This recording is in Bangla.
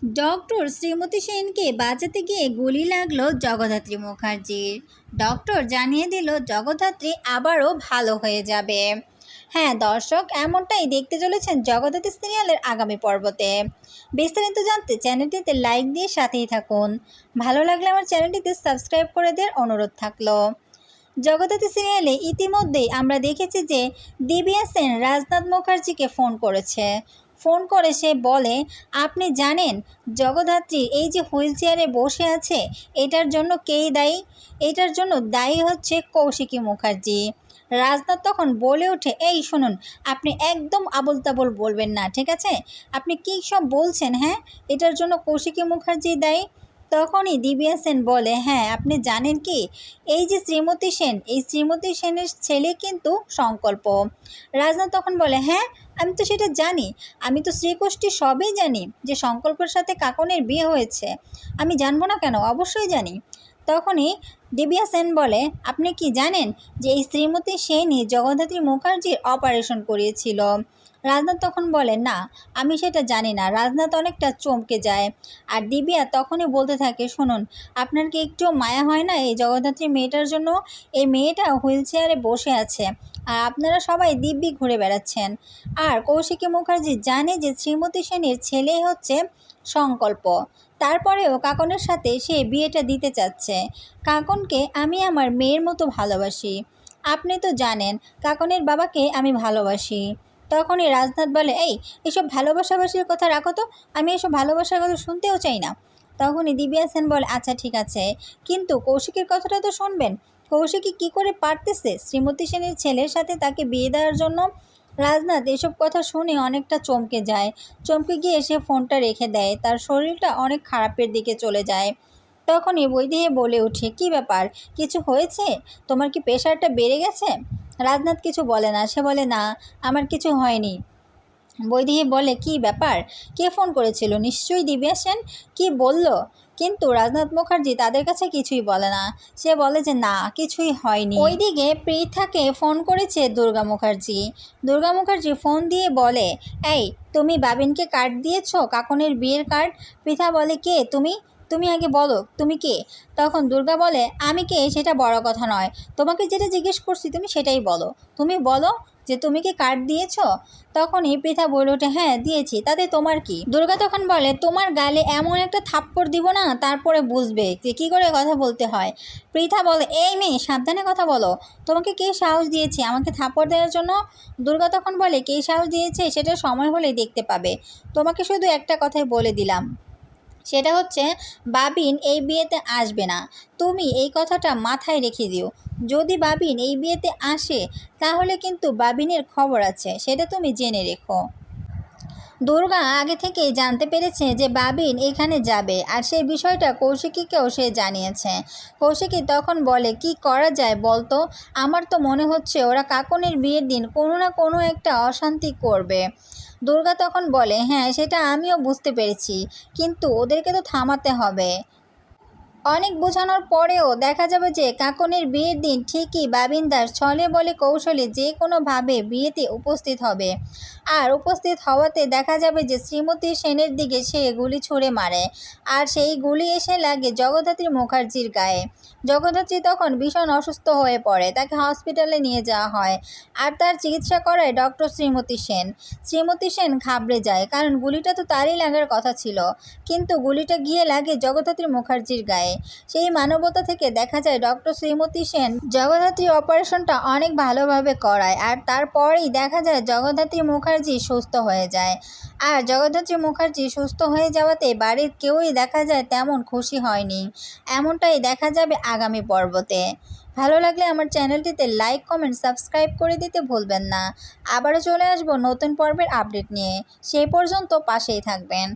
ডক্টর শ্রীমতী সেনকে বাঁচাতে গিয়ে গুলি লাগলো জগদ্ধাত্রী মুখার্জির। ডক্টর জানিয়ে দিল জগদ্ধাত্রী আবারও ভালো হয়ে যাবে। হ্যাঁ দর্শক, এমনটাই দেখতে চলেছেন জগদ্ধাত্রী সিরিয়ালের আগামী পর্বতে। বিস্তারিত জানতে চ্যানেলটিতে লাইক দিয়ে সাথেই থাকুন। ভালো লাগলে আমার চ্যানেলটিতে সাবস্ক্রাইব করে দেওয়ার অনুরোধ থাকলো। জগদ্ধাত্রী সিরিয়ালে ইতিমধ্যেই আমরা দেখেছি যে দিব্যা সেন রাজনাথ মুখার্জিকে ফোন করেছে। ফোন করে সে বলে, আপনি জানেন জগদ্ধাত্রী এই যে হুইল চেয়ারে বসে আছে এটার জন্য কেই দায়ী? এটার জন্য দায়ী হচ্ছে কৌশিকী মুখার্জি। রাজনাথ তখন বলে ওঠে, এই শুনুন, আপনি একদম আবোল তাবোল বলবেন না, ঠিক আছে? আপনি কী সব বলছেন? হ্যাঁ, এটার জন্য কৌশিকী মুখার্জি দায়ী। তখনই দিব্যা সেন বলে, হ্যাঁ আপনি জানেন কি, এই যে শ্রীমতী সেন, এই শ্রীমতী সেনের ছেলে কিন্তু সংকল্প। রাজনাথ তখন বলে, হ্যাঁ আমি তো সেটা জানি, আমি তো শ্রীকোষ্ঠী সবই জানি যে সংকল্পের সাথে কাকনের বিয়ে হয়েছে। আমি জানবো না কেন, অবশ্যই জানি। তখনই দিব্যা সেন বলে, আপনি কি জানেন যে এই শ্রীমতী সেনই জগদ্ধাত্রী মুখার্জির অপারেশন করিয়েছিল? রাজনাথ তখন বলে, না আমি সেটা জানি না। রাজনাথ অনেকটা চমকে যায়। আর দিব্যা তখনই বলতে থাকে, শুনুন, আপনার কি একটু মায়া হয় না এই জগদ্ধাত্রী মেয়েটার জন্য? এই মেয়েটা হুইল চেয়ারে বসে আছে আর আপনারা সবাই দিব্যি ঘুরে বেড়াচ্ছেন। আর কৌশিকী মুখার্জি জানে যে শ্রীমতী সেনের ছেলেই হচ্ছে সংকল্প, তারপরেও কাকনের সাথে সে বিয়েটা দিতে চাচ্ছে। কাকনকে আমি আমার মেয়ের মতো ভালোবাসি। আপনি তো জানেন কাকনের বাবাকে আমি ভালোবাসি। তখনই রাজনাথ বলে, এসব ভালোবাসাবাসির কথা রাখো তো, আমি এসব ভালোবাসার কথা শুনতেও চাই না। তখনই দিব্যা সেন বলে, আচ্ছা ঠিক আছে, কিন্তু কৌশিকের কথাটা তো শুনবেন। কৌশিকী কী করে পারতেছে শ্রীমতী সেনের ছেলের সাথে তাকে বিয়ে দেওয়ার জন্য? রাজনাথ এসব কথা শুনে অনেকটা চমকে যায়। চমকে গিয়ে সে ফোনটা রেখে দেয়, তার শরীরটা অনেক খারাপের দিকে চলে যায়। তখনই বৈদেহী বলে ওঠে, কী ব্যাপার, কিছু হয়েছে? তোমার কি প্রেশারটা বেড়ে গেছে? রাজনাথ কিছু বলে না, সে বলে, না আমার কিছু হয়নি। বৈদেহী বলে, কি ব্যাপার, কে ফোন করেছিল? নিশ্চয়ই দিব্যা সেন। কী বলল? কিন্তু রাজনাথ মুখার্জি তাদের কাছে কিছুই বলে না। সে বলে যে না, কিছুই হয়নি। ওইদিকে পৃথাকে ফোন করেছে দুর্গা মুখার্জি। দুর্গা মুখার্জি ফোন দিয়ে বলে, এই তুমি বাবিনকে কার্ড দিয়েছো, কাকনের বিয়ের কার্ড? পৃথা বলে, কে তুমি? তুমি আগে বলো তুমি কে? তখন দুর্গা বলে, আমি কে সেটা বড় কথা নয়, তোমাকে যেটা জিজ্ঞেস করছি তুমি সেটাই বলো। তুমি বলো যে তুমি কি কার্ড দিয়েছো? তখনই পৃথা বলে ওঠে, হ্যাঁ দিয়েছি, তাতে তোমার কি? দুর্গা তখন বলে, তোমার গালে এমন একটা থাপ্পড় দিব না, তারপরে বুঝবে যে কী করে কথা বলতে হয়। পৃথা বলে, এই মেয়ে সাবধানে কথা বলো, তোমাকে কে সাহস দিয়েছে আমাকে থাপ্পড় দেওয়ার জন্য? দুর্গা তখন বলে, কে সাহস দিয়েছে সেটা সময় হলেই দেখতে পাবে। তোমাকে শুধু একটা কথাই বলে দিলাম, সেটা হচ্ছে বাবিন এই বিয়েতে আসবে না। তুমি এই কথাটা মাথায় রেখে দিও। যদি বাবিন এই বিয়েতে আসে তাহলে কিন্তু বাবিনের খবর আছে, সেটা তুমি জেনে রেখো। দুর্গা আগে থেকেই জানতে পেরেছে যে বাবিন এখানে যাবে, আর সেই বিষয়টা কৌশিকীকেও সে জানিয়েছে। কৌশিকী তখন বলে, কি করা যায় বলতো? আমার তো মনে হচ্ছে ওরা কাকনের বিয়ের দিন কোনো না কোনো একটা অশান্তি করবে। দুর্গা তখন বলে, হ্যাঁ সেটা আমিও বুঝতে পেরেছি, কিন্তু ওদেরকে তো থামাতে হবে। অনেক বোঝানোর পরেও দেখা যাবে যে কাকনের বিয়ের দিন ঠিকই বাবিন দাস ছলে বলে কৌশলে যে কোনোভাবে বিয়েতে উপস্থিত হবে। আর উপস্থিত হওয়াতে দেখা যাবে যে শ্রীমতী সেনের দিকে সে গুলি ছুঁড়ে মারে, আর সেই গুলি এসে লাগে জগদ্ধাত্রী মুখার্জির গায়ে। জগদ্ধাত্রী তখন ভীষণ অসুস্থ হয়ে পড়ে, তাকে হসপিটালে নিয়ে যাওয়া হয়, আর তার চিকিৎসা করায় ডক্টর শ্রীমতী সেন। শ্রীমতী সেন ঘাবড়ে যায়, কারণ গুলিটা তো তারই লাগার কথা ছিল, কিন্তু গুলিটা গিয়ে লাগে জগদ্ধাত্রী মুখার্জির গায়ে। সেই মানবতা থেকে দেখা যায় ডক্টর শ্রীমতী সেন জগদ্ধাত্রীর অপারেশনটা অনেক ভালোভাবে করায়, আর তারপরেই দেখা যায় জগদ্ধাত্রী মুখার্জি সুস্থ হয়ে যায়। আর জগদ্ধাত্রী মুখার্জি সুস্থ হয়ে যাওয়াতে বাড়ির কেউই দেখা যায় তেমন খুশি হয়নি। এমনটাই দেখা যাবে আগামী পর্বতে। ভালো লাগলে আমার চ্যানেলটিতে লাইক, কমেন্ট, সাবস্ক্রাইব করে দিতে ভুলবেন না। আবারও চলে আসবো নতুন পর্বের আপডেট নিয়ে, সেই পর্যন্ত পাশেই থাকবেন।